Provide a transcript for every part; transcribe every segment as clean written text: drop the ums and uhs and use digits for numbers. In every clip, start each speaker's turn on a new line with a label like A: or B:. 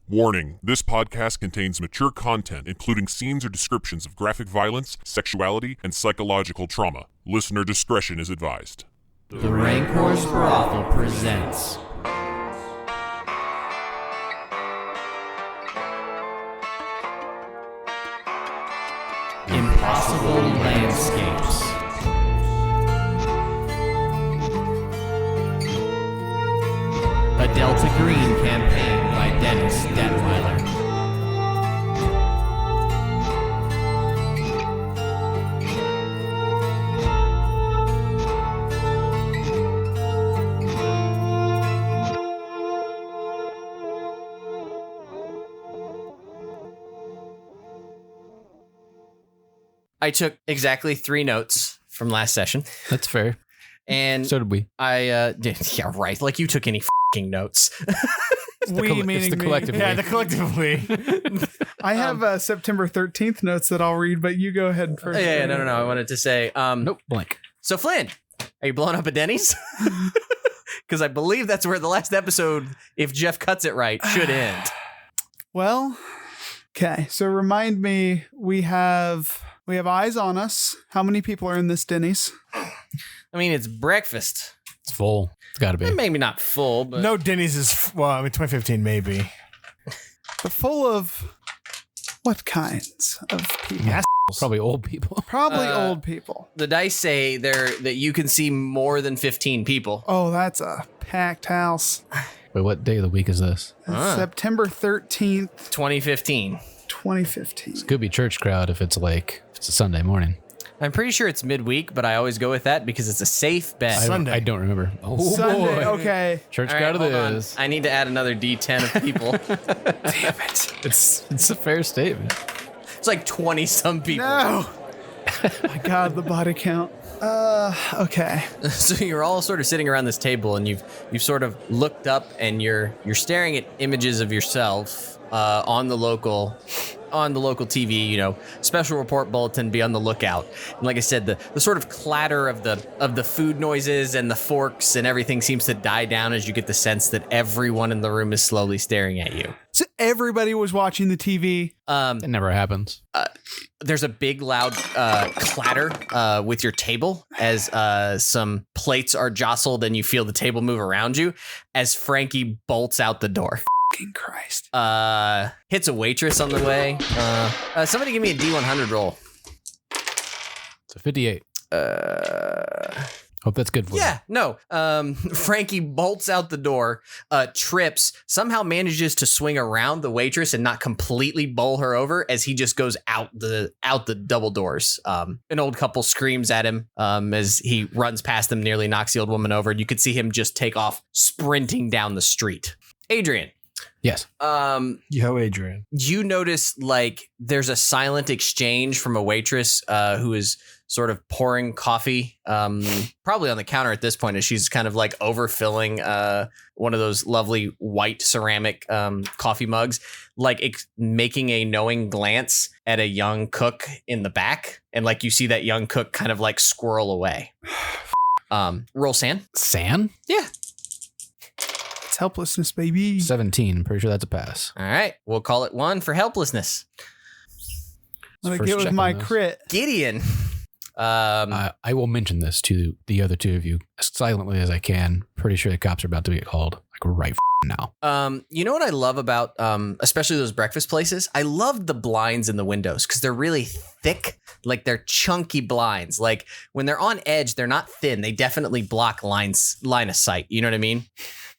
A: Warning, this podcast contains mature content, including scenes or descriptions of graphic violence, sexuality, and psychological trauma. Listener discretion is advised.
B: The Rancor's Brothel presents Impossible Landscapes. A Delta Green campaign by Dennis Detweiler.
C: I took exactly 3 notes from last session.
D: That's fair.
C: And
D: So did we.
C: I did, yeah, right. Like you took any f***ing notes.
D: It's the collective.
E: Yeah, the collectively. I have September 13th notes that I'll read, but you go ahead first.
C: Yeah, no. I wanted to say,
D: Nope, blank.
C: So Flynn, are you blowing up a Denny's? Because I believe that's where the last episode, if Jeff cuts it right, should end.
E: Well, okay. So remind me, we have eyes on us. How many people are in this Denny's?
C: I mean, it's breakfast.
D: It's full. It's got to be.
C: Maybe not full, but
E: No, Denny's is, well, I mean, 2015 maybe. But full of what kinds of people?
D: Yeah, probably old people.
E: Probably old people.
C: the dice say that you can see more than 15 people.
E: Oh, that's a packed house.
D: Wait, what day of the week is this?
E: September 13th,
C: 2015.
E: 2015.
D: It could be church crowd if it's a Sunday morning.
C: I'm pretty sure it's midweek, but I always go with that because it's a safe bet.
E: Sunday.
D: I don't remember. Oh,
E: Sunday,
D: boy.
E: okay.
D: Church
C: All right,
D: crowd
C: hold
D: it
C: on.
D: is.
C: I need to add another D10 of people.
E: Damn it.
D: It's a fair statement.
C: It's like 20-some people.
E: No. My God, the body count. Okay.
C: So you're all sort of sitting around this table, and you've sort of looked up, and you're staring at images of yourself on the local TV. You know, special report bulletin. Be on the lookout. And like I said, the sort of clatter of the food noises and the forks and everything seems to die down as you get the sense that everyone in the room is slowly staring at you.
E: So everybody was watching the TV.
D: It never happens.
C: There's a big loud clatter with your table as some plates are jostled and you feel the table move around you as Frankie bolts out the door.
E: Fucking Christ.
C: Hits a waitress on the way. Somebody give me a D100 roll.
D: It's a 58. Hope that's good for you.
C: Yeah, no. Frankie bolts out the door, trips, somehow manages to swing around the waitress and not completely bowl her over as he just goes out the double doors. An old couple screams at him as he runs past them, nearly knocks the old woman over. You could see him just take off sprinting down the street. Adrian.
D: Yes.
E: Yo, Adrian.
C: You notice like there's a silent exchange from a waitress who is sort of pouring coffee, probably on the counter at this point, as she's kind of like overfilling one of those lovely white ceramic coffee mugs, like making a knowing glance at a young cook in the back. And like you see that young cook kind of like squirrel away. Roll San.
D: San?
C: Yeah.
E: It's helplessness, baby.
D: 17. I'm pretty sure that's a pass.
C: All right. We'll call it 1 for helplessness.
E: I'm going to
D: First
E: get with
D: check
E: my
D: on this.
E: crit.
C: Gideon.
D: I will mention this to the other two of you as silently as I can. Pretty sure the cops are about to get called right now.
C: You know what I love about especially those breakfast places? I love the blinds in the windows because they're really thick, like they're chunky blinds. Like when they're on edge, they're not thin. They definitely block line of sight. You know what I mean?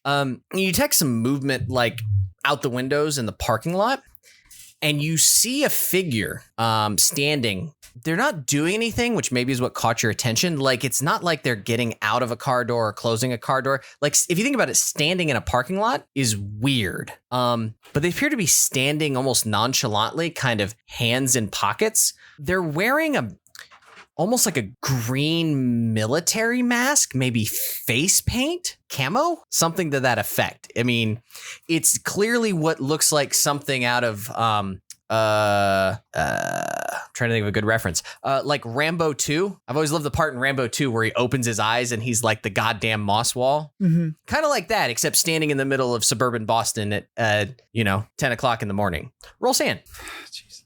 C: You detect some movement like out the windows in the parking lot, and you see a figure standing. They're not doing anything, which maybe is what caught your attention. Like, it's not like they're getting out of a car door or closing a car door. Like, if you think about it, standing in a parking lot is weird. But they appear to be standing almost nonchalantly, kind of hands in pockets. They're wearing almost like a green military mask, maybe face paint, camo, something to that effect. I mean, it's clearly what looks like something out of trying to think of a good reference. Like Rambo 2. I've always loved the part in Rambo 2 where he opens his eyes and he's like the goddamn moss wall.
E: Mm-hmm.
C: Kind of like that, except standing in the middle of suburban Boston at 10 o'clock in the morning. Roll sand.
E: Jesus.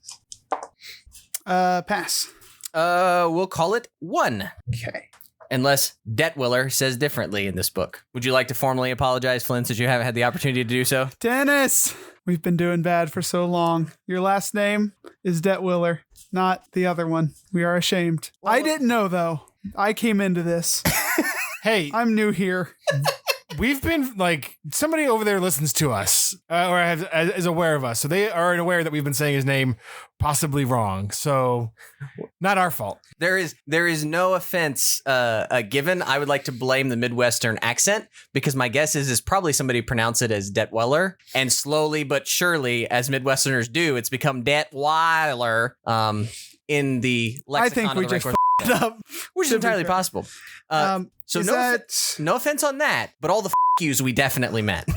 E: Pass.
C: We'll call it 1.
E: Okay.
C: Unless Detwiller says differently in this book. Would you like to formally apologize, Flynn, since you haven't had the opportunity to do so?
E: Dennis, we've been doing bad for so long. Your last name is Detwiller, not the other one. We are ashamed.
C: Well,
E: I didn't know, though. I came into this.
F: Hey,
E: I'm new here.
F: we've been like, somebody over there listens to us or is aware of us. So they are aware that we've been saying his name possibly wrong. So not our fault.
C: There is no offense given. I would like to blame the Midwestern accent because my guess is probably somebody pronounce it as Detweiler, and slowly but surely, as Midwesterners do, it's become Detweiler in the lexicon
E: I think we
C: of the
E: just
C: Record,
E: f***ed up.
C: which is entirely possible. So
E: is
C: no,
E: that...
C: no offense on that, but all the yous we definitely meant.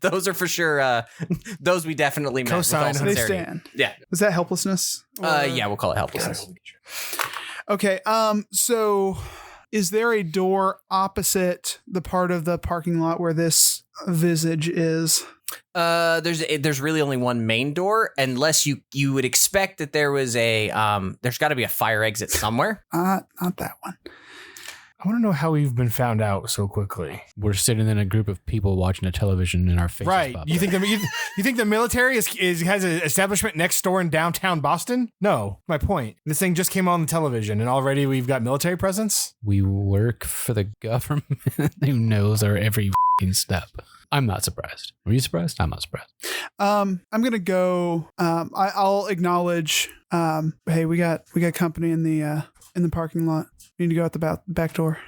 C: Those are for sure. Those we definitely meant. With all
F: Cosign.
E: They
C: sincerity.
E: stand.
C: Yeah.
E: Is that helplessness? Or-
C: Yeah, we'll call it helplessness.
E: Okay. So is there a door opposite the part of the parking lot where this visage is?
C: There's really only one main door, unless you would expect that there was a there's got to be a fire exit somewhere.
E: Not that one.
F: I want to know how we've been found out so quickly.
D: We're sitting in a group of people watching a television and our faces
F: Right.
D: pop
F: You
D: up.
F: think the military has an establishment next door in downtown Boston? No. My point. This thing just came on the television and already we've got military presence?
D: We work for the government who knows our every f***ing step. I'm not surprised. Were you surprised? I'm not surprised.
E: I'm gonna go. I'll acknowledge. Hey, we got company in the parking lot. We need to go out the back door.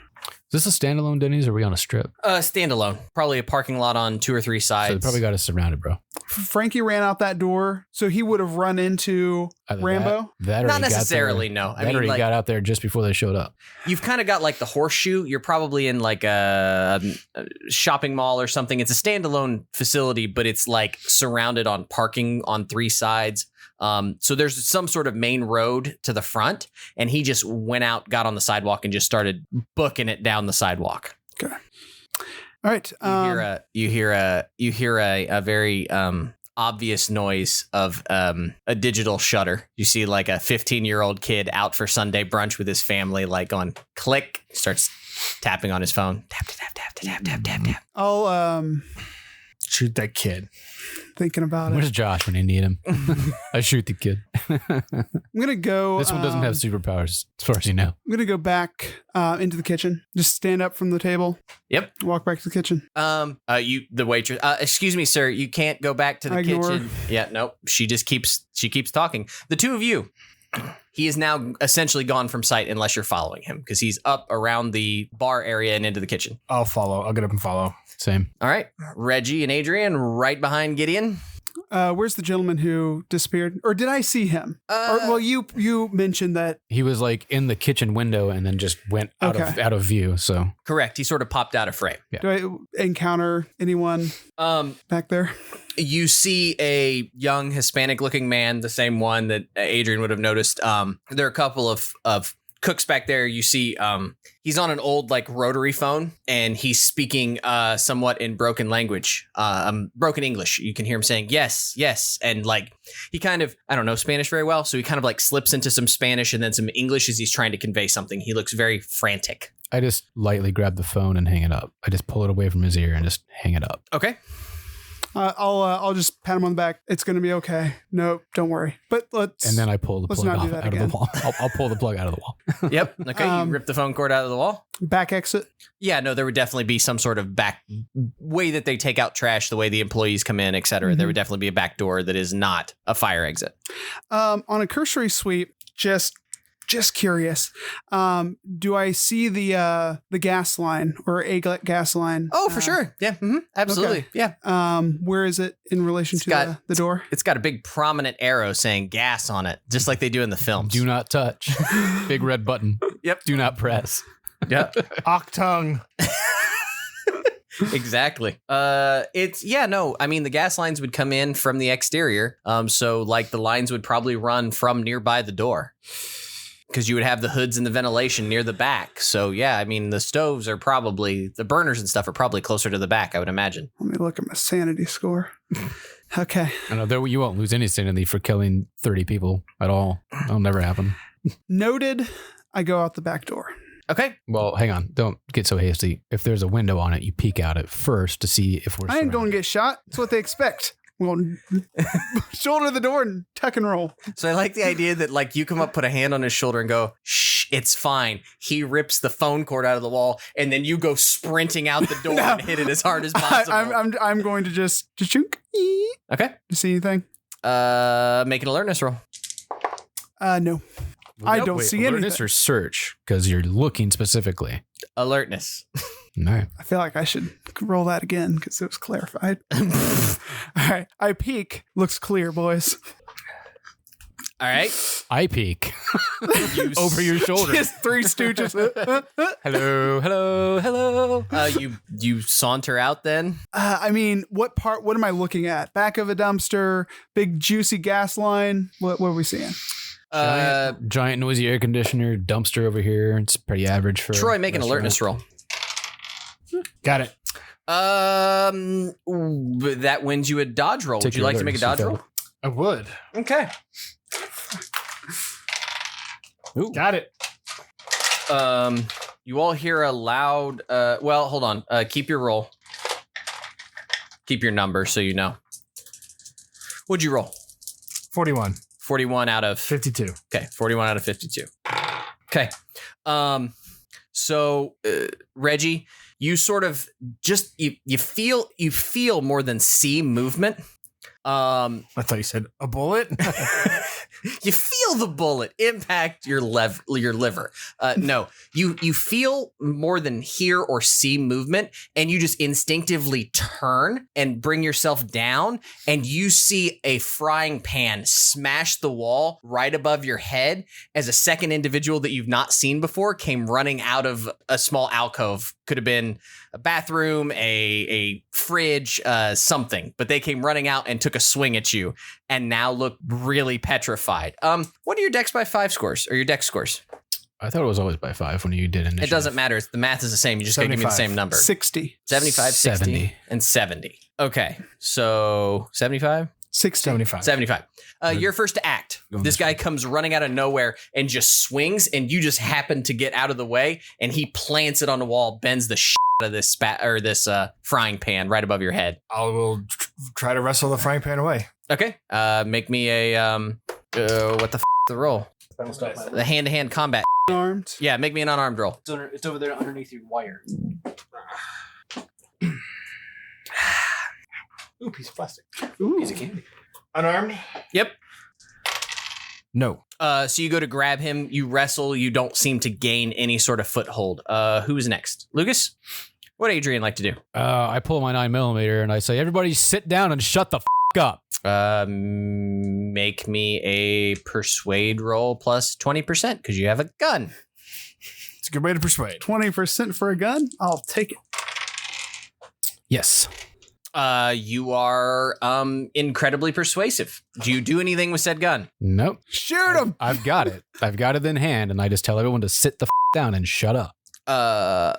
D: Is this a standalone Denny's or are we on a strip?
C: Standalone, probably a parking lot on 2 or 3 sides.
D: So they probably got us surrounded, bro.
E: Frankie ran out that door, so he would have run into
D: Either
E: Rambo.
D: That or
C: Not
D: he got
C: necessarily,
D: there-
C: no. I
D: That
C: mean,
D: or he
C: like-
D: got out there just before they showed up.
C: You've kind of got like the horseshoe. You're probably in like a shopping mall or something. It's a standalone facility, but it's like surrounded on parking on 3 sides. So there's some sort of main road to the front, and he just went out, got on the sidewalk, and just started booking it down the sidewalk.
E: Okay. All right.
C: You hear a very obvious noise of a digital shutter. You see like a 15-year-old kid out for Sunday brunch with his family, like on click, starts tapping on his phone. Tap, tap, tap, tap, tap, tap, tap.
E: I'll
F: Shoot that kid.
E: thinking about it.
D: Where's Josh when you need him? I shoot the kid.
E: I'm gonna go.
D: This one doesn't have superpowers, as far as you know.
E: I'm gonna go back into the kitchen. Just stand up from the table.
C: Yep.
E: Walk back to the kitchen.
C: The waitress. Excuse me, sir. You can't go back to the
E: I ignore
C: kitchen. Yeah, nope. She keeps talking. The two of you. He is now essentially gone from sight unless you're following him because he's up around the bar area and into the kitchen.
F: I'll follow. I'll get up and follow.
D: Same.
C: All right. Reggie and Adrian right behind Gideon.
E: Where's the gentleman who disappeared? Or did I see him? You mentioned that.
D: He was like in the kitchen window and then just went out of view. So
C: Correct. He sort of popped out of frame.
E: Do I encounter anyone back there?
C: You see a young Hispanic-looking man, the same one that Adrian would have noticed. There are a couple of cooks back there. You see he's on an old like rotary phone and he's speaking somewhat in broken language, broken English. You can hear him saying yes, yes. And like he kind of, I don't know Spanish very well. So he kind of like slips into some Spanish and then some English as he's trying to convey something. He looks very frantic.
D: I just lightly grab the phone and hang it up. I just pull it away from his ear and just hang it up.
C: Okay.
E: I'll just pat him on the back. It's gonna be okay. No, don't worry. But
D: And then I pull the
E: let's
D: plug
E: not do
D: out
E: that
D: of
E: again.
D: the wall. I'll pull the plug out of the wall.
C: Yep. Okay. You rip the phone cord out of the wall.
E: back exit.
C: Yeah, no, there would definitely be some sort of back way that they take out trash, the way the employees come in, et cetera. There would definitely be a back door that is not a fire exit.
E: On a cursory sweep, just curious. Do I see the gas line or a gas line?
C: Oh, for sure. Yeah, absolutely.
E: Okay.
C: Yeah.
E: Where is it in relation
C: It's
E: to
C: got-
E: the door?
C: It's got a big prominent arrow saying gas on it, just like they do in the films.
D: Do not touch. Big red button.
C: Yep.
D: Do not press.
C: Yeah.
F: Octung.
C: Exactly. I mean, the gas lines would come in from the exterior. So like the lines would probably run from nearby the door. Because you would have the hoods and the ventilation near the back. So, yeah, I mean, the stoves are probably, the burners and stuff are probably closer to the back, I would imagine.
E: Let me look at my sanity score. Okay.
D: I know you won't lose any sanity for killing 30 people at all. That'll never happen.
E: Noted. I go out the back door.
C: Okay.
D: Well, hang on. Don't get so hasty. If there's a window on it, you peek out at first to see if we're
E: I ain't going to get shot. That's what they expect. We'll shoulder the door and tuck and roll.
C: So I like the idea that like you come up, put a hand on his shoulder and go, shh, it's fine. He rips the phone cord out of the wall and then you go sprinting out the door and hit it as hard as possible.
E: I'm going to just chunk.
C: Okay.
E: You see anything?
C: Make an alertness roll.
E: No. I don't see anything.
D: Alertness or search? Because you're looking specifically.
C: Alertness.
D: No.
E: I feel like I should roll that again because it was clarified. All right. I peek. Looks clear, boys.
C: All right.
D: I peek over your shoulder.
E: Just Three Stooges.
D: Hello.
C: You saunter out then?
E: I mean, what am I looking at? Back of a dumpster, big juicy gas line. What are we seeing?
D: Giant noisy air conditioner, dumpster over here. It's pretty average for
C: Troy, make an alertness roll.
F: Got it.
C: That wins you a dodge roll. Would you like to make a dodge roll?
F: I would.
C: Okay.
D: Ooh.
F: Got it.
C: You all hear a loud. Well, hold on. Keep your roll. Keep your number so you know. What'd you roll?
F: 41.
C: 41 out of
F: 52.
C: Okay, 41 out of 52. Okay. So Reggie, you sort of just you feel more than see movement.
F: I thought you said a bullet.
C: You feel the bullet impact your liver. No, you feel more than hear or see movement, and you just instinctively turn and bring yourself down, and you see a frying pan smash the wall right above your head as a second individual that you've not seen before came running out of a small alcove. Could have been a bathroom, a fridge, something, but they came running out and took a swing at you and now look really petrified. What are your dex by 5 scores or your dex scores?
D: I thought it was always by 5 when you did initiative.
C: It doesn't matter. The math is the same. You just gotta give me the same number.
E: 60.
C: 75, 60,
D: 70.
C: and 70. Okay. So 75?
E: 60.
F: 75.
C: 75. You're first to act. This guy comes running out of nowhere and just swings, and you just happen to get out of the way, and he plants it on the wall, bends the shit out of this this frying pan right above your head.
F: I will try to wrestle the frying pan away.
C: Okay. Make me a what the the roll? The hand-to-hand combat.
E: Armed.
C: Yeah, make me an unarmed roll.
G: It's over there underneath your wire. Ooh, piece of plastic.
E: Ooh.
G: Piece of candy.
F: Unarmed?
C: Yep.
F: No.
C: So you go to grab him, you wrestle, you don't seem to gain any sort of foothold. Who's next? Lucas? What would Adrian like to do?
D: I pull my 9mm and I say, everybody sit down and shut the up.
C: Make me a persuade roll plus 20% because you have a gun.
F: It's a good way to persuade.
E: 20% for a gun? I'll take it.
D: Yes.
C: You are incredibly persuasive. Do you do anything with said gun?
D: Nope.
E: Shoot him!
D: I've got it. I've got it in hand, and I just tell everyone to sit the down and shut up.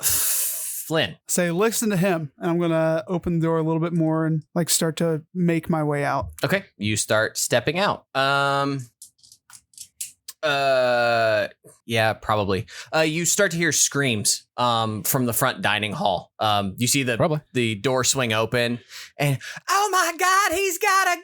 C: Flynn.
E: Say, listen to him. And I'm going to open the door a little bit more and like start to make my way out.
C: Okay. You start stepping out. Yeah, probably. You start to hear screams from the front dining hall. You see the door swing open and oh my God, he's got a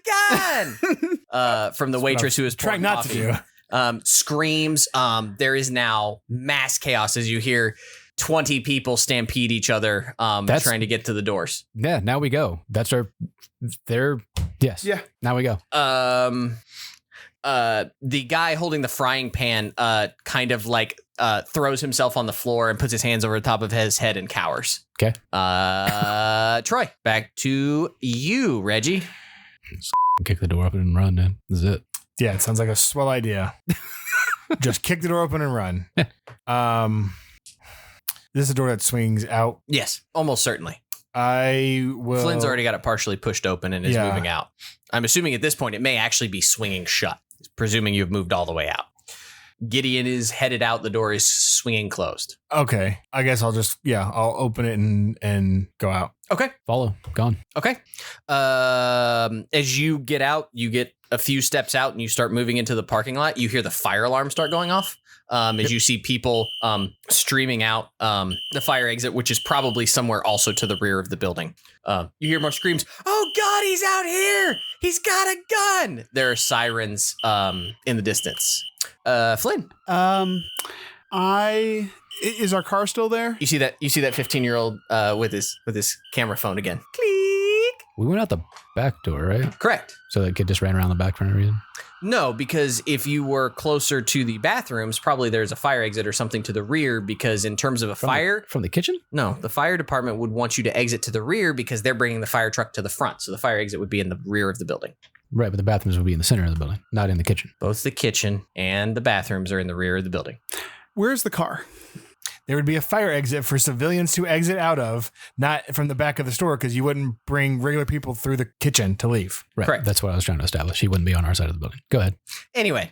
C: gun. From the waitress who is
F: trying not
C: coffee.
F: to do.
C: Screams. There is now mass chaos as you hear 20 people stampede each other, trying to get to the doors.
D: Yeah, now we go. Yes.
E: Yeah.
D: Now we go.
C: The guy holding the frying pan kind of like throws himself on the floor and puts his hands over the top of his head and cowers.
D: Okay.
C: Troy, back to you, Reggie.
D: Kick the door open and run, man. This is it.
F: Yeah, it sounds like a swell idea. Just kick the door open and run. This is a door that swings out.
C: Yes, almost certainly.
F: I will.
C: Flynn's already got it partially pushed open and is
F: Yeah.
C: moving out. I'm assuming at this point it may actually be swinging shut, presuming you've moved all the way out. Gideon is headed out. The door is swinging closed.
F: Okay. I guess I'll just, I'll open it and go out.
C: Okay.
D: Follow. Gone.
C: Okay. As you get out, you get a few steps out and you start moving into the parking lot. You hear the fire alarm start going off. As you see people streaming out the fire exit, which is probably somewhere also to the rear of the building. You hear more screams. Oh God, he's out here. He's got a gun. There are sirens in the distance. Flynn.
E: Is our car still there?
C: You see that 15-year-old with his camera phone again. Click.
D: We went out the back door, right?
C: Correct.
D: So that kid just ran around the back for no reason.
C: No, because if you were closer to the bathrooms, probably there's a fire exit or something to the rear, because in terms of a fire...
D: From the kitchen?
C: No, the fire department would want you to exit to the rear because they're bringing the fire truck to the front. So the fire exit would be in the rear of the building.
D: Right, but the bathrooms would be in the center of the building, not in the kitchen.
C: Both the kitchen and the bathrooms are in the rear of the building.
E: Where's the car?
F: There would be a fire exit for civilians to exit out of, not from the back of the store, because you wouldn't bring regular people through the kitchen to leave.
D: Right.
C: Correct.
D: That's what I was trying to establish. He wouldn't be on our side of the building. Go ahead.
C: Anyway,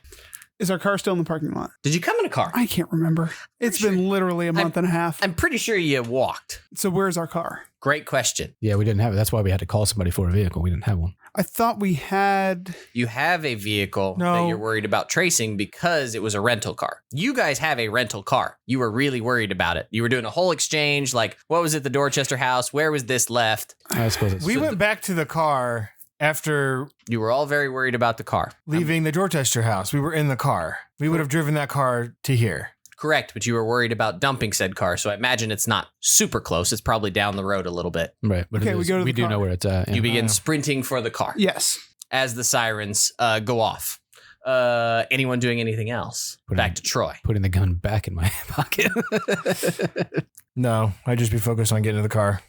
E: Is our car still in the parking lot?
C: did you come in a car?
E: I can't remember. It's been literally a month and a half.
C: I'm pretty sure you walked.
E: So where's our car?
C: Great question.
D: Yeah, we didn't have it. That's why we had to call somebody for a vehicle. We didn't have one.
E: I thought we had.
C: You have a vehicle
F: No.
C: that you're worried about tracing because it was a rental car. You guys have a rental car. You were really worried about it. You were doing a whole exchange. Like, what was at the Dorchester house? Where was this left?
D: I suppose it's
F: We went back to the car after
C: You were all very worried about the car.
F: leaving the Dorchester house. We were in the car. We would have driven that car to here.
C: Correct, but you were worried about dumping said car, so I imagine it's not super close. It's probably down the road a little bit.
D: right. But
E: Okay,
D: it
E: we
D: is-
E: go to
D: we
E: the
D: do
E: car.
D: know where it's at. Yeah.
C: You begin sprinting for the car
E: Yes.
C: as the sirens go off. Anyone doing anything else?
D: Putting-
C: Back to Troy.
D: Putting the gun back in my pocket.
F: No, I'd just be focused on getting to the car.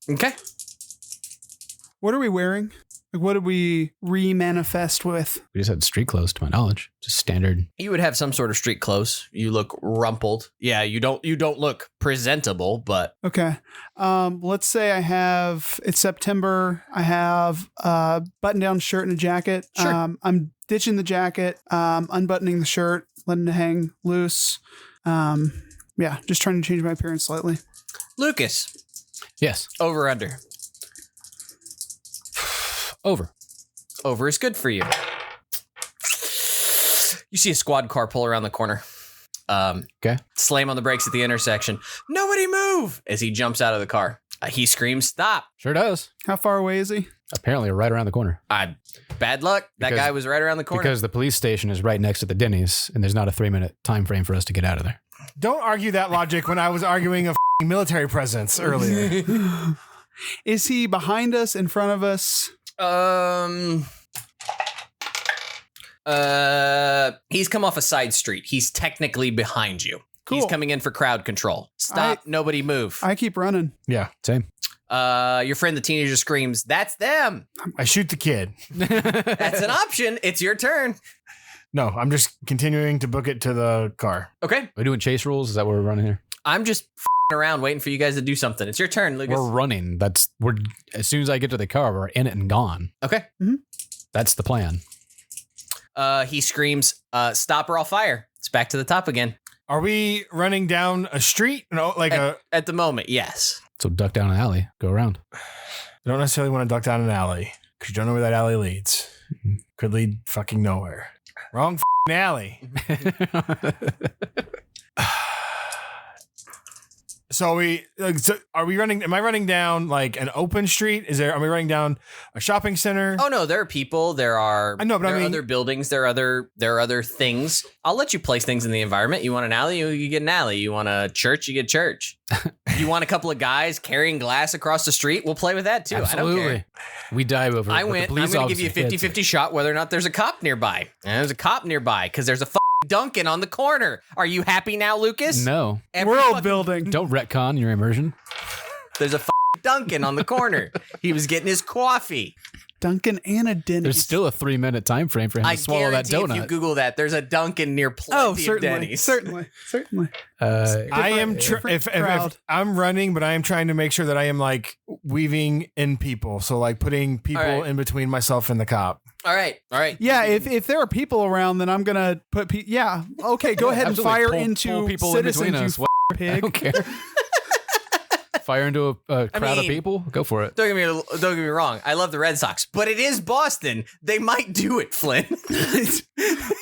C: Okay.
E: What are we wearing? Like, what did we re-manifest with?
D: We just had street clothes, to my knowledge. Just standard.
C: You would have some sort of street clothes. You look rumpled. Yeah, you don't look presentable, but
E: Okay. Let's say it's September. I have a button-down shirt and a jacket.
C: Sure.
E: I'm ditching the jacket, unbuttoning the shirt, letting it hang loose. Yeah, just trying to change my appearance slightly.
C: Lucas,
D: Yes.
C: over under.
D: Over.
C: Over is good for you. You see a squad car pull around the corner.
D: Okay.
C: Slam on the brakes at the intersection. Nobody move! As he jumps out of the car. He screams, stop.
D: Sure does.
E: How far away is he?
D: Apparently right around the corner.
C: Bad luck. That
D: Because-
C: guy was right around the corner.
D: Because the police station is right next to the Denny's, and there's not a 3-minute time frame for us to get out of there.
F: Don't argue that logic when I was arguing a f***ing military presence earlier.
E: Is he behind us, in front of us?
C: He's come off a side street. He's technically behind you. He's
E: Cool.
C: coming in for crowd control. Stop. Nobody move.
E: I keep running.
F: Yeah.
D: Same.
C: Your friend, the teenager, screams, that's them.
F: I shoot the kid.
C: That's an option. It's your turn.
F: No, I'm just continuing to book it to the car.
C: Okay.
D: Are we doing chase rules? Is that what we're running here?
C: I'm just around waiting for you guys to do something. It's your turn, Lucas.
D: We're running. We're as soon as I get to the car, we're in it and gone.
C: Okay.
D: That's the plan.
C: He screams, stop or I'll fire. It's back to the top again.
F: Are we running down a street? No, like
C: At the moment, yes.
D: So duck down an alley, go around.
F: I don't necessarily want to duck down an alley because you don't know where that alley leads. Could lead fucking nowhere. Wrong alley. So are we running? Am I running down like an open street? Are we running down a shopping center?
C: Oh no, there are people. There are.
F: I know, but
C: there
F: I
C: are
F: mean-
C: other buildings. There are other things. I'll let you place things in the environment. You want an alley? You get an alley. You want a church? You get church. You want a couple of guys carrying glass across the street? We'll play with that too. I don't care.
D: We dive over.
C: I'm
D: what the
C: going
D: police
C: to give you a
D: officer
C: 50-50 shot whether or not there's a cop nearby. And there's a cop nearby because there's a Dunkin' on the corner. Are you happy now, Lucas?
D: No.
C: Every
E: World
C: fucking-
E: building.
D: Don't retcon your immersion.
C: There's a Dunkin' on the corner. He was getting his coffee.
E: Dunkin' and a Denny's.
D: There's still a 3-minute time frame for him
C: I
D: to swallow that
C: guarantee
D: donut.
C: if you Google that, there's a Dunkin' near plenty of Denny's.
E: certainly.
F: I am if I'm running, but I am trying to make sure that I am like weaving in people. So like putting people in between myself and the cop.
C: All right.
E: Yeah, if there are people around, then I'm gonna put. Okay, go ahead and
D: Absolutely.
E: fire
D: Pull
E: into
D: people
E: citizens.
D: in between us.
E: You
D: I
E: pig.
D: don't care. Fire into a crowd of people? Go for it.
C: Don't get me wrong. I love the Red Sox, but it is Boston. They might do it, Flynn.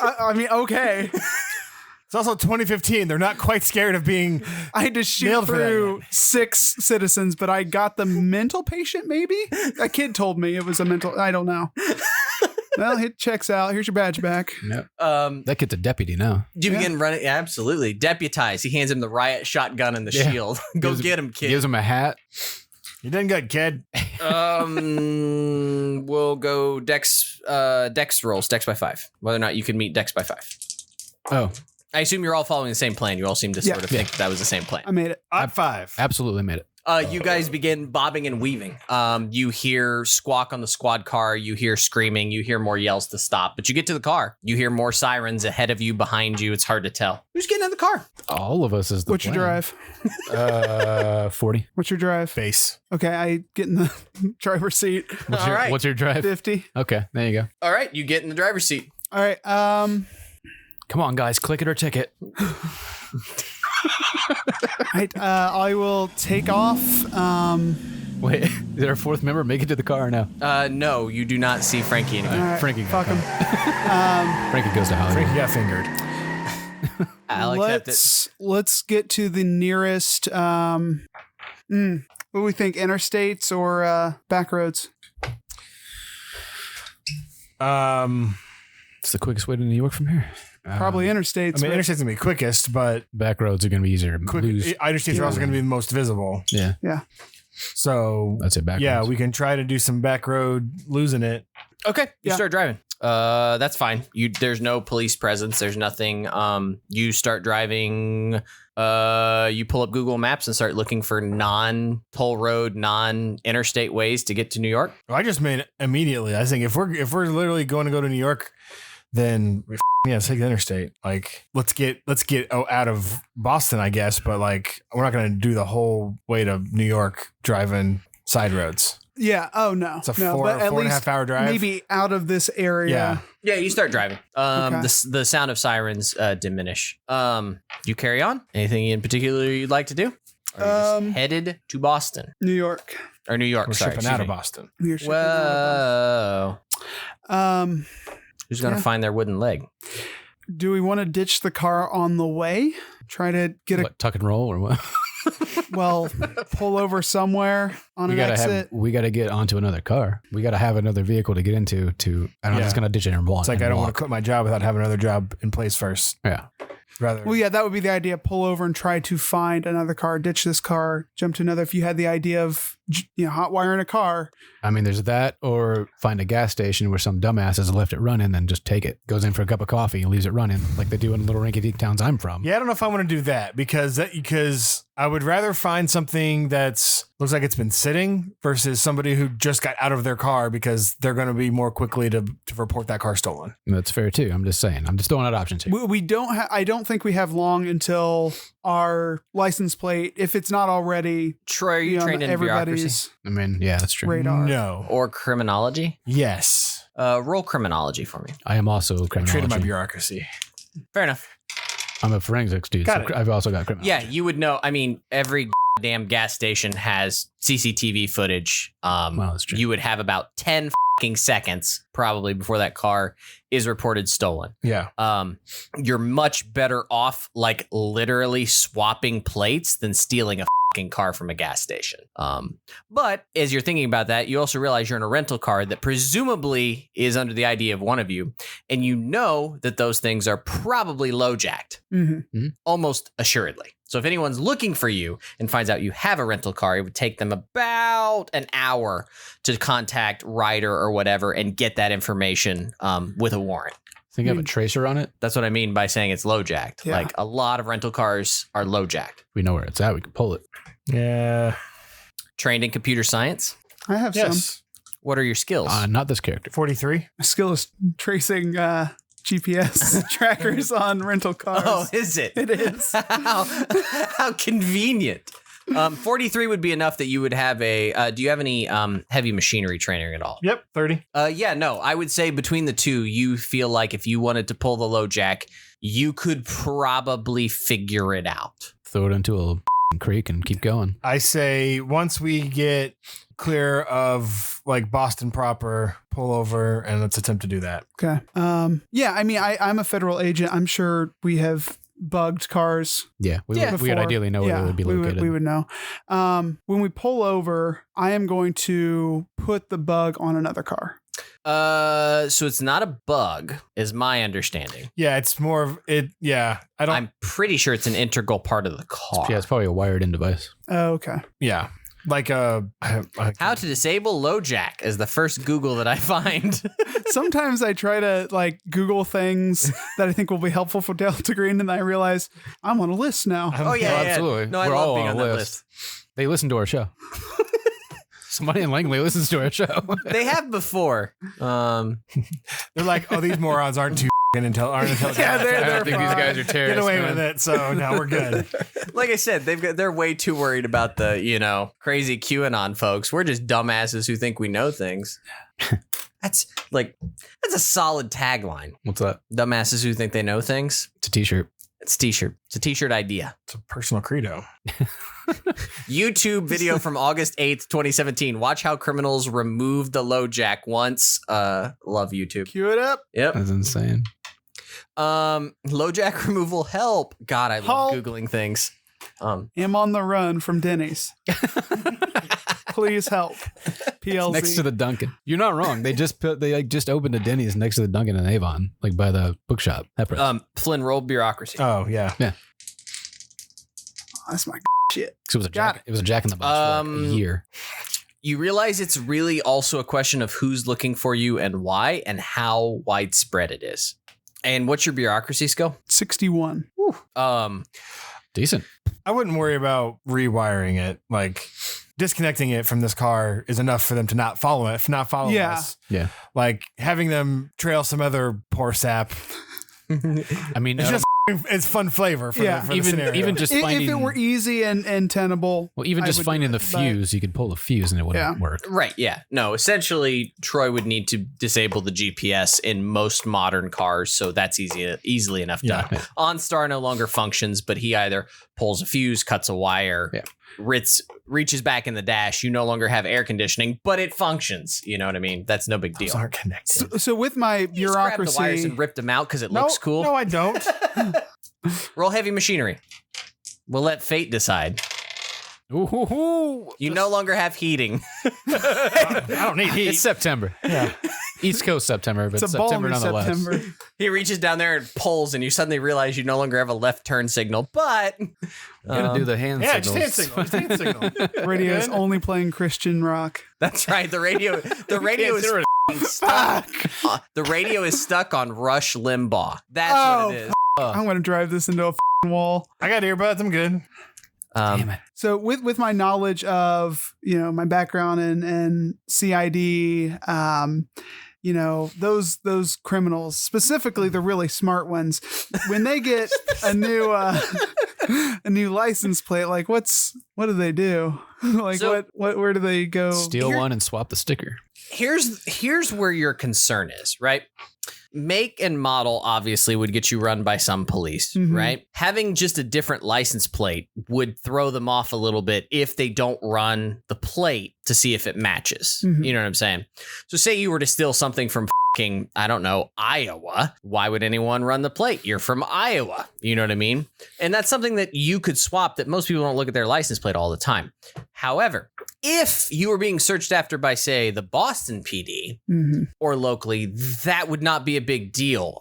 E: I mean, okay.
F: It's also 2015. They're not quite scared of being.
E: I had to shoot
F: nailed for that
E: through
F: yet.
E: 6 citizens, but I got the mental patient. Maybe a kid told me it was a mental. I don't know. Well, it checks out. Here's your badge back.
D: Yep. That kid's a deputy now.
C: Do you begin running? Yeah, absolutely. Deputize. He hands him the riot shotgun and the shield. Go get him, kid.
D: Gives him a hat.
F: You done good, kid.
C: We'll go dex rolls, dex by 5. Whether or not you can meet dex by 5.
D: Oh,
C: I assume you're all following the same plan. You all seem to sort of think that was the same plan.
E: I made it.
F: I'm 5.
D: absolutely made it.
C: You guys begin bobbing and weaving. You hear squawk on the squad car. You hear screaming. You hear more yells to stop. But you get to the car. You hear more sirens ahead of you, behind you. It's hard to tell. Who's getting in the car?
D: All of us is the
E: What's your
D: plan.
E: drive?
D: 40.
E: What's your drive?
F: Base.
E: Okay, I get in the driver's seat.
D: What's your drive?
E: 50.
D: Okay, there you go.
C: All right, you get in the driver's seat.
E: All right.
D: Come on, guys, click it or ticket.
E: I will take off.
D: Wait, is there a fourth member? Make it to the car now.
C: No, you do not see Frankie anymore.
E: All right,
D: Frankie
E: fuck
D: got
E: him.
D: Frankie goes to Hollywood.
F: Frankie got fingered.
C: I'll accept it.
E: Let's get to the nearest. What do we think? Interstates or back roads?
D: It's the quickest way to New York from here.
E: Probably interstates.
F: I mean,
E: but-
F: interstate's gonna be quickest, but
D: Back roads are going to be easier to lose.
F: interstates are also gonna be the most visible.
D: Yeah,
F: So
D: that's it. Back
F: yeah,
D: roads.
F: we can try to do some back road losing it.
C: Okay, you
E: Yeah.
C: start driving. That's fine. There's no police presence. There's nothing. You start driving. You pull up Google Maps and start looking for non-toll road, non-interstate ways to get to New York.
F: Well, I just made it immediately. I think if we're literally going to go to New York, then let's take the interstate. Like let's get out of Boston, I guess. But like we're not gonna do the whole way to New York driving side roads.
E: Yeah. Oh no.
F: It's a
E: no,
F: four
E: but at
F: and a
E: least
F: half hour drive.
E: maybe out of this area.
F: Yeah.
C: Yeah, you start driving.
E: Okay.
C: The sound of sirens diminish. You carry on. Anything in particular you'd like to do? Or are you just headed to Boston
E: New York.
C: or New York?
F: We're
C: sorry,
F: shipping
C: excuse
F: out of
C: me.
F: Boston.
E: We're shipping out
C: Whoa!
E: of-
C: Who's gonna find their wooden leg?
E: Do we want to ditch the car on the way? Try to get
D: What, tuck and roll or what?
E: pull over somewhere on an exit.
D: We got to get onto another car. We got to have another vehicle to get into. I'm
F: Yeah.
D: just gonna ditch it and walk.
F: It's like
D: and
F: I don't want
D: walk.
F: to quit my job without having another job in place first.
D: Yeah.
F: Rather,
E: Well, yeah, that would be the idea. Pull over and try to find another car, ditch this car, jump to another. If you had the idea of hot wiring a car,
D: I mean, there's that, or find a gas station where some dumbass has left it running, then just take it. Goes in for a cup of coffee and leaves it running, like they do in little rinky-dink towns I'm from.
F: yeah, I don't know if I want to do that because I would rather find something that's looks like it's been sitting versus somebody who just got out of their car because they're going to be more quickly to report that car stolen.
D: That's fair too. I'm just saying. I'm just throwing out options here.
E: we don't. I don't think we have long until our license plate, if it's not already,
C: Troy, are you
E: on
C: trained in bureaucracy
D: I mean, yeah, that's true.
E: radar.
F: No.
C: or criminology?
F: Yes.
C: Roll criminology for me.
D: I am also
F: I traded my
D: criminology.
F: bureaucracy.
C: Fair enough.
D: I'm a forensics dude,
F: Got
D: so
F: it.
D: I've also got criminology.
C: Yeah, you would know. I mean, every damn gas station has CCTV footage.
D: Well, that's true.
C: You would have about 10 fucking seconds probably before that car is reported stolen.
F: Yeah.
C: You're much better off like literally swapping plates than stealing a fucking car from a gas station. But as you're thinking about that, you also realize you're in a rental car that presumably is under the ID of one of you, and you know that those things are probably low jacked, almost assuredly. So if anyone's looking for you and finds out you have a rental car, it would take them about an hour to contact Ryder or whatever and get that information with a warrant.
D: Think I have a tracer on it?
C: That's what I mean by saying it's low jacked.
E: Yeah.
C: Like a lot of rental cars are low jacked.
D: We know where it's at. We can pull it.
F: Yeah.
C: Trained in computer science.
E: I have some.
F: Yes.
C: What are your skills?
D: Not this character.
F: 43.
E: My skill is tracing GPS trackers on rental cars.
C: Oh, is it?
E: It is.
C: How convenient. 43 would be enough that you would have a. Do you have any heavy machinery training at all?
F: Yep, 30.
C: Yeah, no. I would say between the two, you feel like if you wanted to pull the low jack, you could probably figure it out.
D: Throw it into a creek and keep going.
F: I say once we get clear of like Boston proper, pull over and let's attempt to do that.
E: Okay. Yeah, I mean, I'm a federal agent. I'm sure we have bugged cars.
D: Yeah, we would
E: before.
D: ideally know where it would be located.
E: We would know. When we pull over, I am going to put the bug on another car.
C: So it's not a bug, is my understanding.
F: Yeah, it's more of it. Yeah,
C: I'm pretty sure it's an integral part of the car.
D: Yeah, it's probably a wired-in device.
E: Oh, okay.
F: Yeah, like
C: How to disable low jack is the first Google that I find.
E: Sometimes I try to like Google things that I think will be helpful for Delta Green, and I realize I'm on a list now.
C: Oh yeah, yeah.
D: absolutely.
C: No, I
D: We're
C: love
D: all
C: being on
D: a
C: that list.
D: They listen to our show. Somebody in Langley listens to our show.
C: They have before.
F: they're like, oh, these morons aren't too aren't intelligent.
E: Yeah,
D: I
E: they're
D: don't think these guys are terrorists.
F: Get away
D: man.
F: with it. So now we're good.
C: Like I said, they're way too worried about the, crazy QAnon folks. We're just dumbasses who think we know things. That's a solid tagline.
D: What's that?
C: Dumbasses who think they know things.
D: It's a t-shirt.
C: It's a t-shirt. It's a t-shirt idea.
F: It's a personal credo.
C: YouTube video from August 8th, 2017. Watch how criminals remove the low jack once. Love YouTube.
E: Cue it up.
C: Yep.
D: That's insane.
C: Low jack removal help. God, I love
E: Help.
C: Googling things.
E: Am on the run from Denny's. Please help. PLZ.
D: Next to the Dunkin'. You're not wrong. They just opened a Denny's next to the Dunkin' in Avon, like by the bookshop.
C: Flynn, roll bureaucracy.
F: Oh yeah.
E: That's my shit.
D: It was a
E: Got
D: Jack. It was a Jack in the Box for like a year.
C: You realize it's really also a question of who's looking for you and why and how widespread it is. And what's your bureaucracy skill?
E: 61.
D: Decent.
F: I wouldn't worry about rewiring it. Like disconnecting it from this car is enough for them to not follow it. Not follow us.
D: Yeah.
F: Like having them trail some other poor sap.
D: I mean,
F: It's fun flavor for the scenario.
D: even just finding
E: If it were easy and tenable.
D: well, even
E: I
D: just
E: would
D: finding
E: do
D: the
E: it, but-
D: fuse, you could pull the fuse and it wouldn't work.
C: Right, yeah. No, essentially, Troy would need to disable the GPS in most modern cars, so that's easily enough done.
D: Yeah.
C: OnStar no longer functions, but he either pulls a fuse, cuts a wire, reaches back in the dash. You no longer have air conditioning, but it functions. You know what I mean? That's no big deal.
F: Those aren't connected.
E: So with my
C: You just grabbed the wires
E: bureaucracy,
C: and ripped them out because it looks cool.
F: No, I don't.
C: Roll heavy machinery. We'll let fate decide.
D: Ooh,
C: You no longer have heating.
F: I don't need heat.
D: it's September.
F: Yeah.
D: East Coast September, but
E: it's a
D: September
E: balmy
D: nonetheless.
E: September.
C: He reaches down there and pulls, and you suddenly realize you no longer have a left turn signal. But
D: Gotta do the hand
F: Yeah,
D: signals.
F: just hand signal. Just hand signal.
E: Radio is only playing Christian rock.
C: that's right. The radio is stuck. The radio is stuck on Rush Limbaugh. That's what it is.
E: I'm going to drive this into a f***ing wall.
F: I got earbuds. I'm good.
D: Damn it.
E: So with my knowledge of, my background in CID, those criminals, specifically the really smart ones, when they get a new license plate, like what do they do? Like
C: So-
E: where do they go?
D: Steal one and swap the sticker.
C: Here's where your concern is, right? Make and model obviously would get you run by some police,
E: Mhm.
C: right? Having just a different license plate would throw them off a little bit if they don't run the plate to see if it matches.
E: Mhm.
C: You know what I'm saying? So say you were to steal something from fucking, I don't know, Iowa. Why would anyone run the plate? You're from Iowa. You know what I mean? And that's something that you could swap that most people don't look at their license plate all the time. However, if you were being searched after by, say, the Boston PD
E: Mhm.
C: or locally, that would not be a big deal.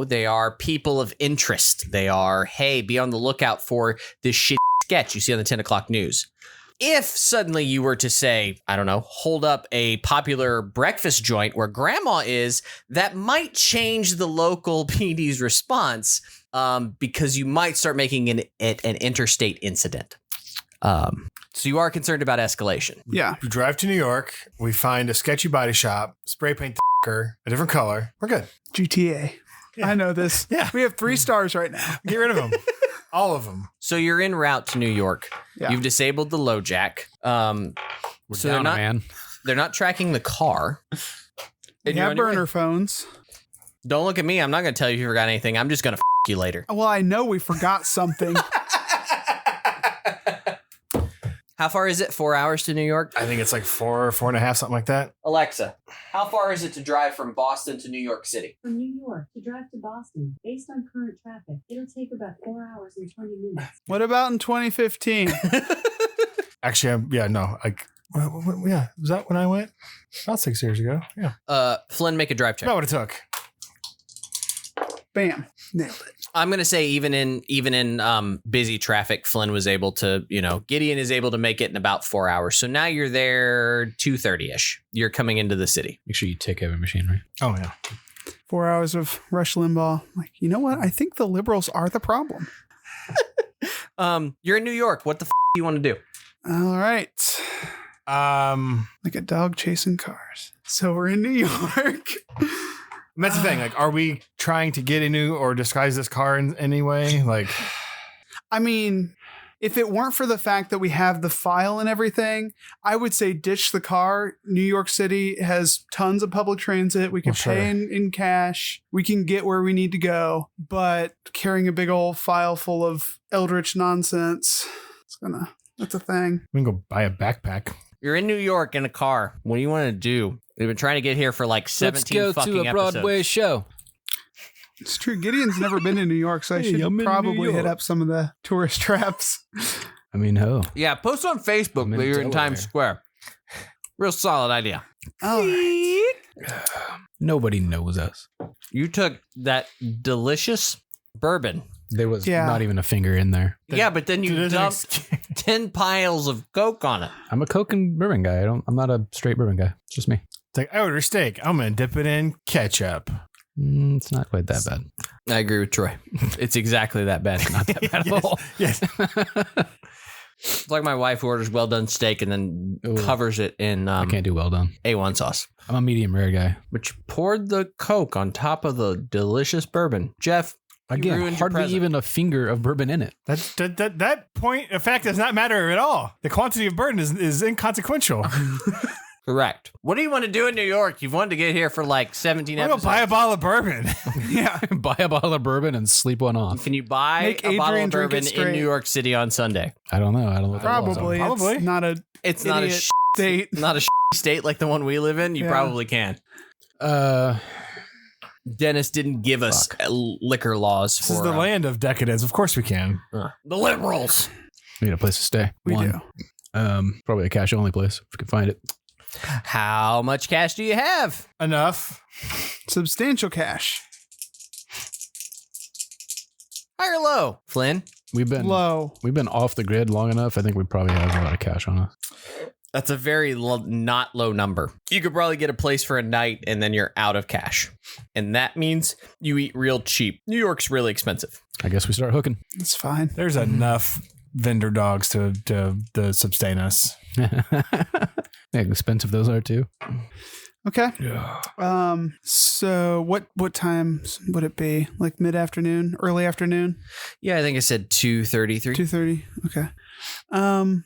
C: They are people of interest. They are, hey, be on the lookout for this shit sketch you see on the 10 o'clock news. If suddenly you were to say, I don't know, hold up a popular breakfast joint where grandma is, that might change the local PD's response because you might start making it an interstate incident. So you are concerned about escalation.
E: Yeah.
F: We drive to New York. We find a sketchy body shop, spray paint a different color. We're good.
E: GTA.
F: Yeah.
E: I know this.
F: Yeah.
E: We have 3 stars right now.
F: Get rid of them. All of them.
C: So you're en route to New York.
E: Yeah.
C: You've disabled the low jack.
D: We're
C: So
D: down, man.
C: they're not tracking the car.
E: We
C: And you're
E: have
C: on your way.
E: burner phones.
C: Don't look at me. I'm not going to tell you if you forgot anything. I'm just going to you later.
E: Well, I know we forgot something.
C: How far is it? 4 hours to New York?
F: I think it's like 4.5, something like that.
C: Alexa, how far is it to drive from Boston to New York City?
H: From New York to drive to Boston, based on current traffic, it'll take about 4 hours and 20 minutes.
E: What about in 2015?
F: Actually, yeah. Was that when I went? About 6 years ago. Yeah.
C: Flynn, make a drive check.
F: About what it took.
E: Bam. Nailed it.
C: I'm going to say even in busy traffic, Flynn was able to, Gideon is able to make it in about 4 hours. So now you're there 2:30ish. You're coming into the city.
D: Make sure you take heavy machinery.
F: Oh, yeah.
E: 4 hours of Rush Limbaugh. Like, you know what? I think the liberals are the problem.
C: You're in New York. What the do you want to do?
E: All right. Like a dog chasing cars. So we're in New York.
F: That's the thing. Like, are we trying to get a new or disguise this car in any way? Like,
E: I mean, if it weren't for the fact that we have the file and everything, I would say ditch the car. New York City has tons of public transit. We can pay in cash. We can get where we need to go. But carrying a big old file full of eldritch nonsense, that's a thing.
F: we can go buy a backpack.
C: You're in New York in a car. What do you want to do? We've been trying to get here for like 17
D: Let's go
C: fucking
D: to a Broadway
C: episodes.
D: show.
E: It's true. Gideon's never been to New York, so I
D: Hey,
E: should
D: I'm in New
E: probably hit
D: York.
E: up some of the tourist traps.
D: I mean, ho.
C: Yeah, post on Facebook
D: I'm in
C: that you're in
D: Delaware.
C: Times Square. Real solid idea.
E: Oh,
D: Nobody knows us.
C: You took that delicious bourbon.
D: There was
E: Yeah.
D: not even a finger in there.
C: Yeah, but then you dumped 10 piles of Coke on it.
D: I'm a Coke and bourbon guy. I'm not a straight bourbon guy. It's just me.
F: It's like, I order steak. I'm going to dip it in ketchup.
D: It's not quite that bad.
C: I agree with Troy. It's exactly that bad.
D: Not that bad at all.
F: Yes.
C: It's like my wife who orders well done steak and then
D: Ooh.
C: covers it in
D: I can't do well done.
C: A1 sauce.
D: I'm a medium rare guy.
C: But you poured the Coke on top of the delicious bourbon. Jeff, you
D: Again,
C: ruined your
D: hardly
C: present.
D: even a finger of bourbon in it.
F: That point of fact does not matter at all. The quantity of burden is inconsequential.
C: Correct. What do you want to do in New York? You've wanted to get here for like 17
F: I'm going
C: episodes.
F: to buy a bottle of bourbon.
E: yeah.
D: Buy a bottle of bourbon and sleep one off.
C: Can you buy
E: Make
C: a bottle
E: Adrian
C: of
E: drink it
C: bourbon in
E: straight.
C: New York City on Sunday?
D: I don't know. I don't know. what the laws are.
E: Probably.
F: Probably.
E: It's not a
C: It's not a
E: idiot state.
C: not a state like the one we live in. You
E: Yeah.
C: probably can. Dennis didn't give us liquor laws
F: This
C: for
F: is the land of decadence. Of course we can.
C: the liberals.
D: We need a place to stay.
E: We
D: One.
E: do.
D: Probably a cash only place if we can find it.
C: How much cash do you have?
F: Enough.
E: Substantial cash.
C: High or low, Flynn?
D: We've been
E: Low.
D: off the grid long enough. I think we probably have a lot of cash on us.
C: That's a very not low number. You could probably get a place for a night and then you're out of cash. And that means you eat real cheap. New York's really expensive.
D: I guess we start hooking.
E: It's fine.
F: There's enough vendor dogs to sustain us.
D: Yeah, expensive those are too.
E: Okay. So what time would it be? Like mid-afternoon, early afternoon?
C: Yeah, I think I said 2:33.
E: 2:30. Okay.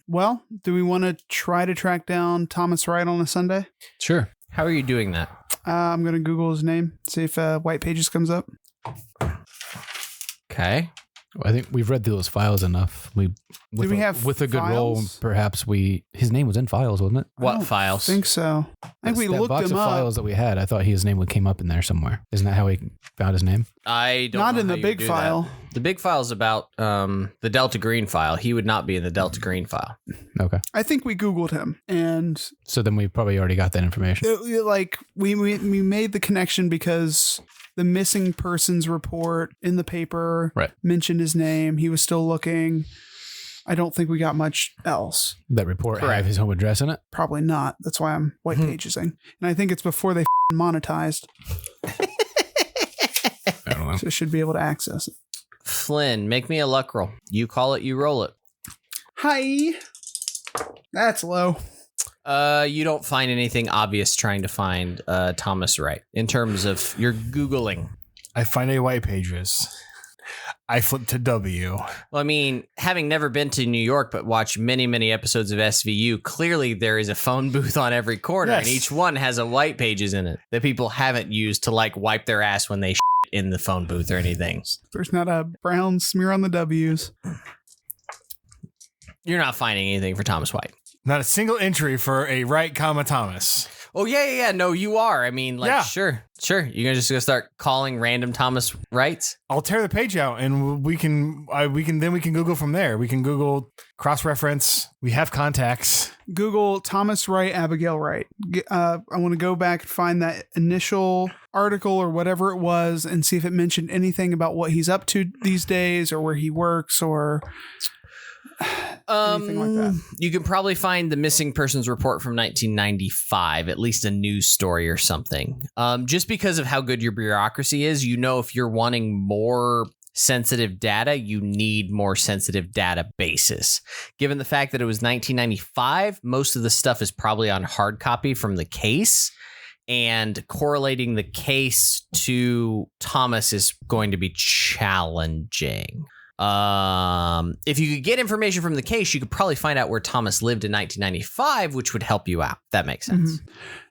E: Well, do we want to try to track down Thomas Wright on a Sunday?
D: Sure.
C: How are you doing that?
E: I'm going to Google his name, see if White Pages comes up.
C: Okay.
D: Well, I think we've read through those files enough. With
E: we have
D: a good roll?
E: files?
D: Perhaps his name was in files, wasn't it?
C: What
E: I don't
C: files?
E: think so. I think we
D: that
E: looked
D: box
E: him
D: of
E: up.
D: files that we had. I thought his name came up in there somewhere. Isn't that how he found his name?
C: I don't
E: Not
C: know
E: in
C: how
E: the
C: you
E: big
C: do
E: file.
C: that. The big file is about the Delta Green file. He would not be in the Delta Green file.
D: Okay.
E: I think we Googled him, and
D: So then we probably already got that information.
E: we made the connection because the missing persons report in the paper
D: Right.
E: mentioned his name. He was still looking. I don't think we got much else.
D: That report
C: Correct.
D: have his home address in it.
E: Probably not. That's why I'm white pagesing. And I think it's before they monetized,
D: I don't know.
E: so should be able to access it.
C: Flynn, make me a luck roll. You call it, you roll it.
E: Hi. That's low.
C: You don't find anything obvious trying to find Thomas Wright in terms of your Googling.
F: I find a white pages. I flip to W.
C: Well, I mean, having never been to New York but watched many, many episodes of SVU, clearly there is a phone booth on every corner,
F: Yes.
C: and each one has a white pages in it that people haven't used to like wipe their ass when they shit in the phone booth or anything.
E: There's not a brown smear on the W's.
C: You're not finding anything for Thomas White.
F: Not a single entry for a Wright, Thomas.
C: Oh, yeah. No, you are. I mean, like,
F: Yeah.
C: sure. You're just going to start calling random Thomas Wrights?
F: I'll tear the page out and we can Google from there. We can Google cross-reference. We have contacts.
E: Google Thomas Wright, Abigail Wright. I want to go back and find that initial article or whatever it was and see if it mentioned anything about what he's up to these days or where he works or anything like that.
C: You can probably find the missing persons report from 1995, at least a news story or something. Just because of how good your bureaucracy is, you know, if you're wanting more sensitive data, you need more sensitive databases. Given the fact that it was 1995, most of the stuff is probably on hard copy from the case, and correlating the case to Thomas is going to be challenging. If you could get information from the case, you could probably find out where Thomas lived in 1995, which would help you out. If that makes sense.
E: Mhm.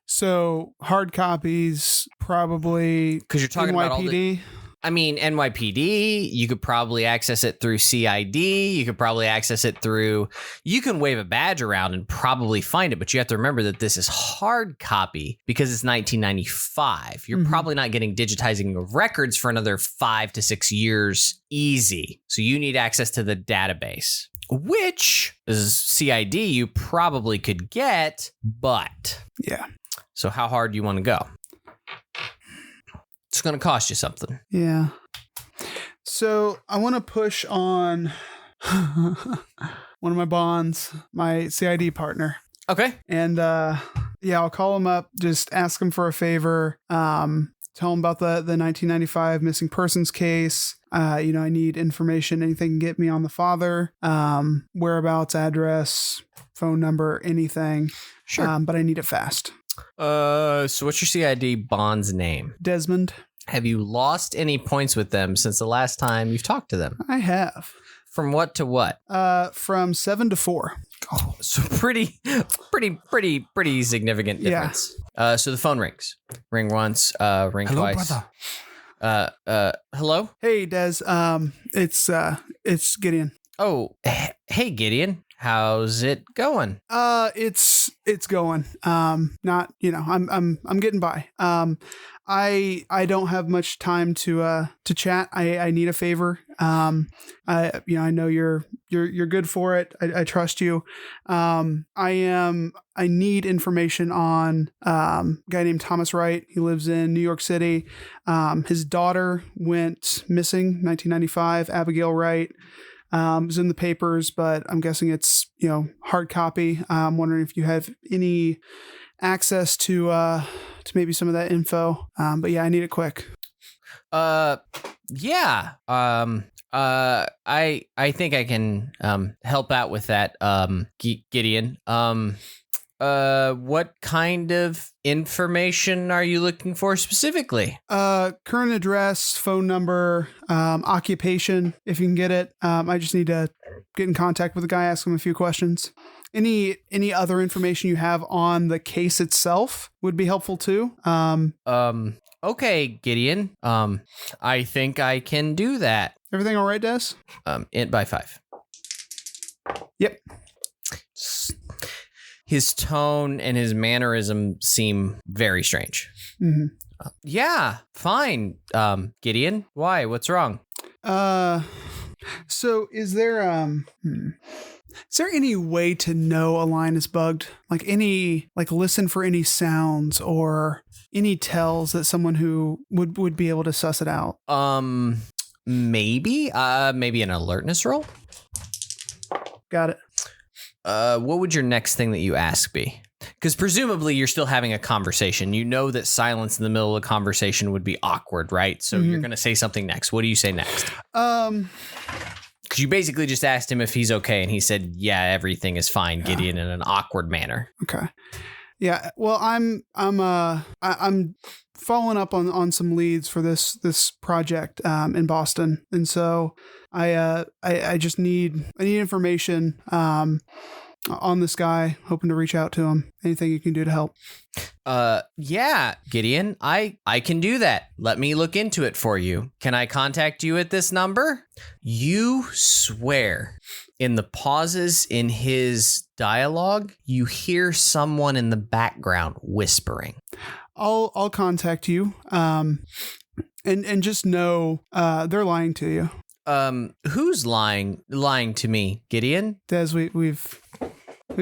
E: So hard copies, probably
C: Because you're talking about all the,
E: NYPD.
C: I mean, NYPD, you could probably access it through CID. You could probably access it through, you can wave a badge around and probably find it, but you have to remember that this is hard copy because it's 1995. You're
E: Mhm.
C: probably not getting digitizing of records for another 5 to 6 years easy. So you need access to the database, which is CID you probably could get, but
E: Yeah.
C: so how hard do you want to go? It's going to cost you something.
E: Yeah. So I want to push on one of my bonds, my CID partner.
C: Okay.
E: And yeah, I'll call him up, just ask him for a favor. Tell him about the 1995 missing persons case. I need information, anything can get me on the father, whereabouts, address, phone number, anything.
C: Sure.
E: But I need it fast.
C: So what's your CID bond's name?
E: Desmond.
C: Have you lost any points with them since the last time you've talked to them?
E: I have.
C: From what to what?
E: From 7 to 4.
C: So pretty significant
E: Yeah.
C: difference. So the phone rings. Ring once, ring
F: Hello,
C: twice.
F: brother.
C: Hello?
E: Hey, Des. It's Gideon.
C: Oh, hey Gideon. How's it going?
E: It's going. Not, I'm getting by. I don't have much time to chat. I need a favor. I know you're good for it. I trust you. I need information on a guy named Thomas Wright. He lives in New York City. His daughter went missing 1995, Abigail Wright. It was in the papers, but I'm guessing it's, hard copy. I'm wondering if you have any access to maybe some of that info. But yeah, I need it quick.
C: Yeah. I think I can help out with that, Gideon. What kind of information are you looking for specifically?
E: Current address, phone number, occupation, if you can get it. I just need to get in contact with the guy, ask him a few questions. Any other information you have on the case itself would be helpful too.
C: Okay, Gideon. I think I can do that.
E: Everything all right, Des?
C: Int by 5.
E: Yep.
C: His tone and his mannerism seem very strange.
E: Mm-hmm.
C: Yeah, fine. Gideon, why? What's wrong?
E: So is there any way to know a line is bugged? Listen for any sounds or any tells that someone who would be able to suss it out?
C: Maybe an alertness roll.
E: Got it.
C: What would your next thing that you ask be? Because presumably you're still having a conversation. You know that silence in the middle of a conversation would be awkward, right? So you're going to say something next. What do you say next?
E: Because
C: Because you basically just asked him if he's okay, and he said, "Yeah, everything is fine." Yeah. Gideon in an awkward manner.
E: Okay. Yeah. Well, I'm following up on some leads for this project in Boston, and so I just need information on this guy. Hoping to reach out to him. Anything you can do to help?
C: Yeah, Gideon, I can do that. Let me look into it for you. Can I contact you at this number? You swear. In the pauses in his dialogue, you hear someone in the background whispering.
E: I'll contact you. And just know they're lying to you.
C: Who's lying to me, Gideon?
E: Des, we've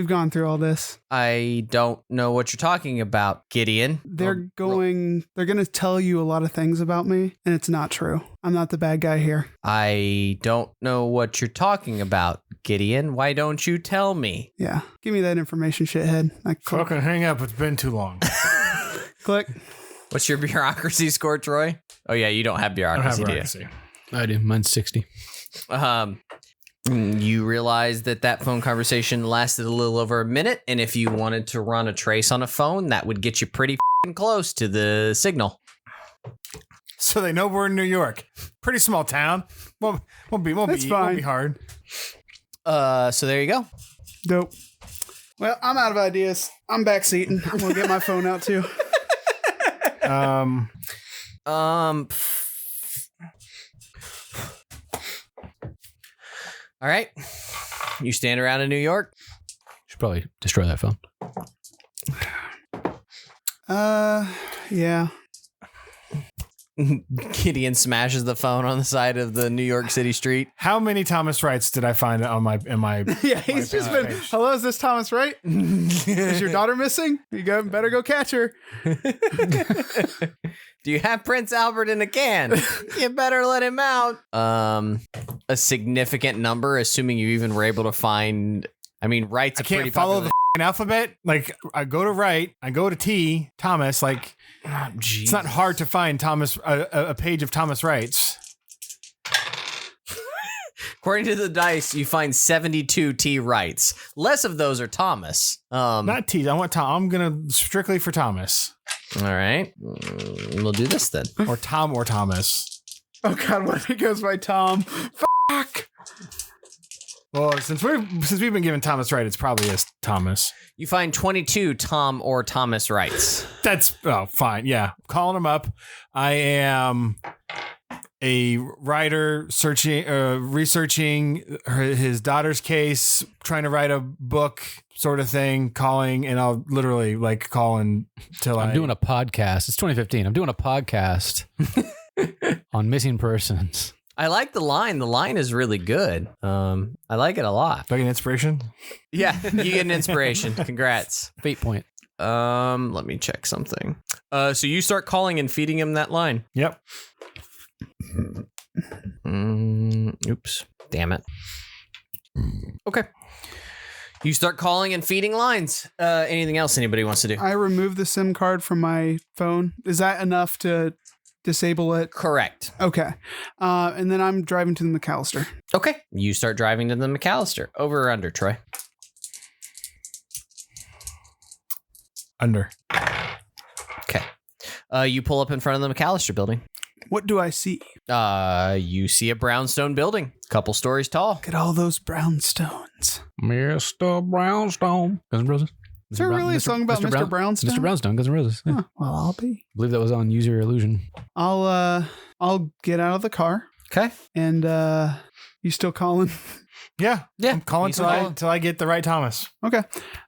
E: gone through all this.
C: I don't know what you're talking about, Gideon.
E: They're going to tell you a lot of things about me, and it's not true. I'm not the bad guy here.
C: I don't know what you're talking about, Gideon. Why don't you tell me?
E: Yeah. Give me that information, shithead.
F: Fucking hang up. It's been too long.
E: Click.
C: What's your bureaucracy score, Troy? Oh, yeah, you don't have bureaucracy, do you?
D: I do. Mine's 60.
C: You realize that phone conversation lasted a little over a minute, and if you wanted to run a trace on a phone, that would get you pretty close to the signal.
F: So they know we're in New York. Pretty small town. Won't be hard.
C: So there you go.
E: Dope. Well, I'm out of ideas. I'm backseating. I'm gonna get my phone out too.
C: All right. You stand around in New York?
D: Should probably destroy that phone.
E: Yeah.
C: Gideon smashes the phone on the side of the New York City street.
F: How many Thomas Wrights did I find in my
E: Yeah, he's just been,
F: page?
E: hello, is this Thomas Wright? Is your daughter missing? Better go catch her.
C: Do you have Prince Albert in a can? You better let him out. A significant number, assuming you even were able to find. I mean, Wright's a pretty
F: can't follow
C: popular.
F: the alphabet. Like I go to Wright, I go to T, Thomas. Like it's not hard to find Thomas a page of Thomas Wrights.
C: According to the dice, you find 72 T Wrights. Less of those are Thomas.
F: Not T. I want Tom. I'm gonna strictly for Thomas.
C: All right, we'll do this then.
F: Or Tom or Thomas.
E: Oh God, what if he goes by Tom? Fuck.
F: Well, since we've been given Thomas Wright, it's probably as Thomas.
C: You find 22 Tom or Thomas Wrights.
F: That's fine. Yeah, calling him up. I am a writer researching his daughter's case, trying to write a book, sort of thing. Calling, and I'll literally call until
D: I'm doing a podcast. It's 2015. I'm doing a podcast on missing persons.
C: I like the line. The line is really good. I like it a lot.
F: Do I get an inspiration?
C: Yeah, you get an inspiration. Congrats.
D: Fate point.
C: Let me check something. So you start calling and feeding him that line.
F: Yep.
C: Oops. Damn it. Okay. You start calling and feeding lines. Anything else anybody wants to do?
E: I removed the SIM card from my phone. Is that enough to disable it?
C: Correct.
E: Okay. And then I'm driving to the McAllister.
C: Okay. You start driving to the McAllister. Over or under, Troy?
F: Under.
C: Okay. You pull up in front of the McAllister building.
E: What do I see?
C: You see a brownstone building, couple stories tall.
E: Look at all those brownstones.
D: Mr. Brownstone. Guns N' Roses?
E: Is there really a song about Mr. Brownstone?
D: Mr. Brownstone, Guns N' Roses. Yeah.
E: Huh, well, I'll be.
D: I believe that was on Use Your Illusion.
E: I'll get out of the car.
C: Okay.
E: And you still calling?
F: Yeah.
C: Yeah.
F: I'm calling till I get the right Thomas.
E: Okay.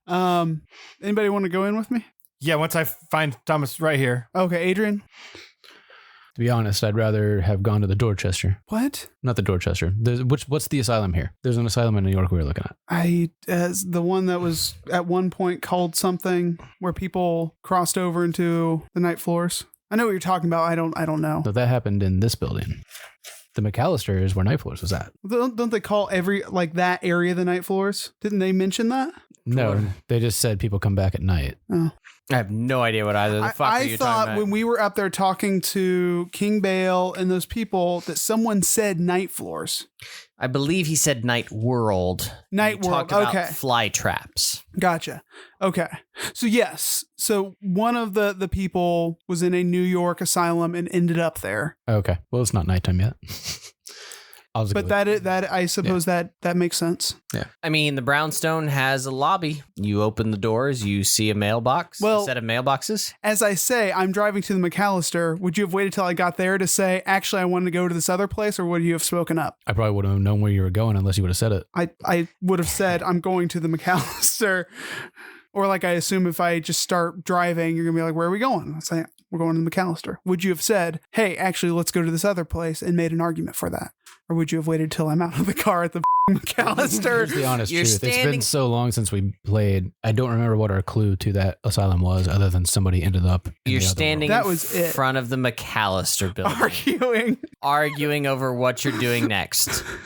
E: Anybody want to go in with me?
F: Yeah, once I find Thomas right here.
E: Okay, Adrian.
D: To be honest, I'd rather have gone to the Dorchester.
E: What?
D: Not the Dorchester. What's the asylum here? There's an asylum in New York we were looking at.
E: As the one that was at one point called something where people crossed over into the night floors. I know what you're talking about. I don't know.
D: So that happened in this building. The McAllister is where Night Floors was at.
E: Don't they call every that area the night floors? Didn't they mention that?
D: No, they just said people come back at night.
C: I have no idea what either the fuck are
E: I
C: you
E: thought
C: talking about.
E: when we were up there talking to King Bale and those people that someone said night floors.
C: I believe he said night world.
E: Night
C: He
E: world.
C: talked about
E: Okay.
C: fly traps.
E: Gotcha. Okay. So yes. So one of the people was in a New York asylum and ended up there.
D: Okay. Well, it's not nighttime yet.
E: But that I suppose that makes sense.
C: Yeah. I mean, the brownstone has a lobby. You open the doors, you see a mailbox,
E: Well-
C: a set of mailboxes.
E: As I say, I'm driving to the McAllister. Would you have waited till I got there to say, actually, I wanted to go to this other place, or would you have spoken up?
D: I probably wouldn't have known where you were going unless you would have said it.
E: I would have said, I'm going to the McAllister. Or like I assume if I just start driving, you're going to be like, where are we going? I say, we're going to the McAllister. Would you have said, hey, actually, let's go to this other place and made an argument for that? Or would you have waited till I'm out of the car at the McAllister?
D: Here's the honest
C: You're
D: truth. It's
C: standing-
D: been so long since we played. I don't remember what our clue to that asylum was, other than somebody ended up. In
C: You're
D: the other
C: standing
E: That
C: in
E: was it.
C: front of the McAllister building,
E: Arguing.
C: arguing over what you're doing next.
D: world.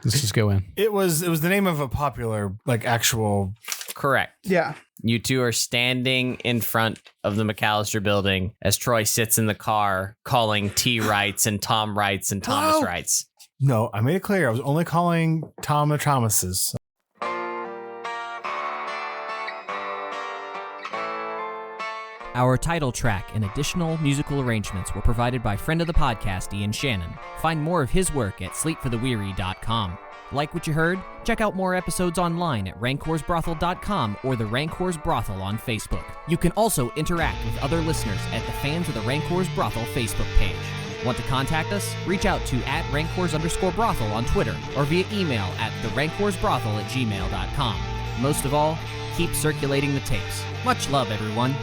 D: Let's just go in.
F: It was the name of a popular like actual.
C: Correct.
E: Yeah.
C: You two are standing in front of the McAllister building as Troy sits in the car calling T. Wrights and Tom Wrights and Thomas
E: Hello?
C: Wrights.
F: No, I made it clear. I was only calling Tom the Thomases.
B: Our title track and additional musical arrangements were provided by friend of the podcast, Ian Shannon. Find more of his work at sleepfortheweary.com. Like what you heard? Check out more episodes online at rancorsbrothel.com or the Rancors Brothel on Facebook. You can also interact with other listeners at the Fans of the Rancors Brothel Facebook page. Want to contact us? Reach out to @rancors_brothel on Twitter or via email at therancorsbrothel@gmail.com. Most of all, keep circulating the tapes. Much love, everyone.